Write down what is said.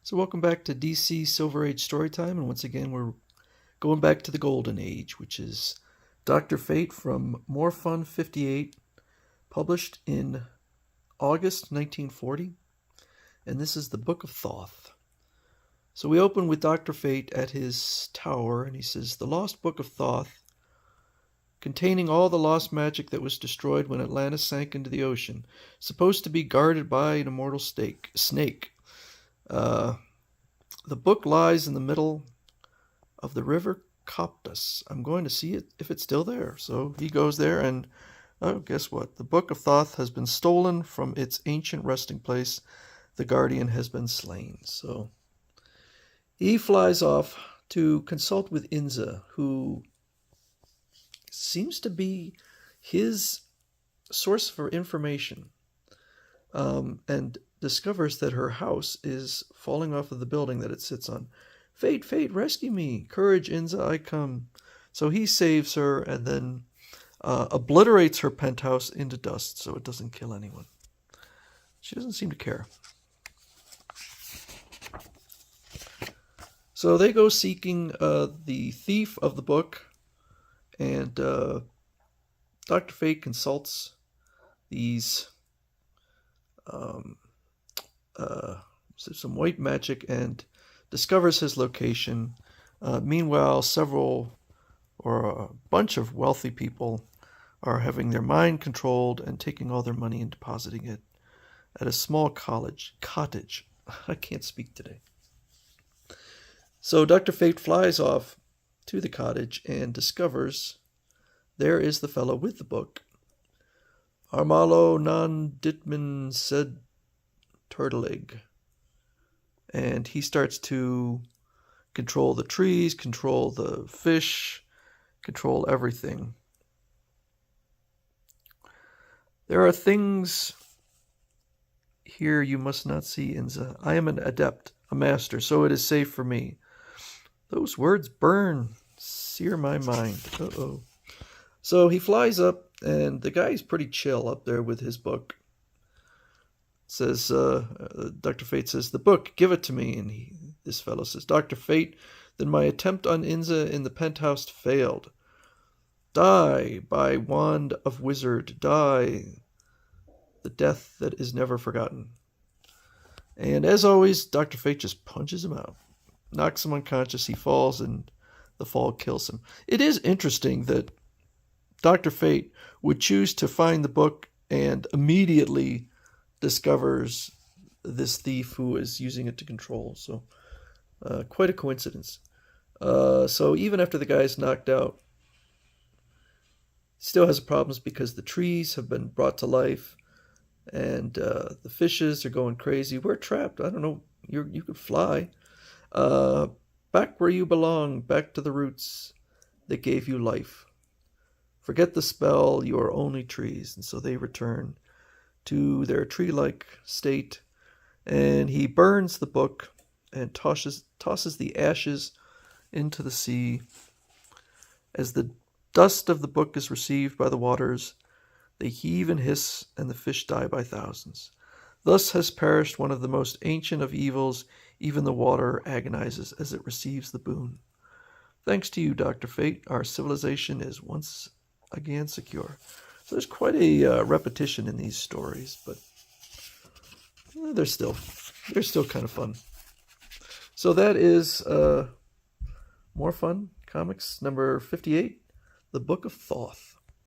So welcome back to DC Silver Age Storytime, and once again we're going back to the Golden Age, which is Dr. Fate from More Fun 58, published in August 1940, and this is the Book of Thoth. So we open with Dr. Fate at his tower, and he says, "The lost Book of Thoth, containing all the lost magic that was destroyed when Atlantis sank into the ocean, supposed to be guarded by an immortal snake. The book lies in the middle of the river Coptus. I'm going to see it if it's still there." So he goes there, and guess what? The Book of Thoth has been stolen from its ancient resting place. The guardian has been slain. So he flies off to consult with Inza, who seems to be his source for information, and discovers that her house is falling off of the building that it sits on. "Fate, Fate, rescue me! Courage, Inza, I come." So he saves her and then obliterates her penthouse into dust so it doesn't kill anyone. She doesn't seem to care. So they go seeking the thief of the book, and Dr. Fate consults these some white magic and discovers his location. Meanwhile, several or a bunch of wealthy people are having their mind controlled and taking all their money and depositing it at a small cottage. I can't speak today. So Dr. Fate flies off to the cottage and discovers there is the fellow with the book. "Armalo non ditman sed turtleg." And he starts to control the trees, control the fish, control everything. "There are things here you must not see, Inza. I am an adept, a master, so it is safe for me." Those words sear my mind. Uh-oh. So he flies up, and the guy's pretty chill up there with his book. Says, Dr. Fate says, "The book, give it to me." And this fellow says, "Dr. Fate, then my attempt on Inza in the penthouse failed. Die by wand of wizard, die the death that is never forgotten." And as always, Dr. Fate just punches him out, knocks him unconscious, he falls, and the fall kills him. It is interesting that Dr. Fate would choose to find the book and immediately discovers this thief who is using it to control. So quite a coincidence. So even after the guy's knocked out, still has problems because the trees have been brought to life, and the fishes are going crazy. "We're trapped. I don't know. You could fly. Back where you belong, back to the roots that gave you life. Forget the spell, you are only trees." And so they return to their tree-like state, and he burns the book and tosses the ashes into the sea. As the dust of the book is received by the waters, they heave and hiss, and the fish die by thousands. Thus has perished one of the most ancient of evils. Even the water agonizes as it receives the boon. Thanks to you, Dr. Fate, our civilization is once again secure. So there's quite a repetition in these stories, but they're still kind of fun. So that is More Fun Comics number 58, The Book of Thoth.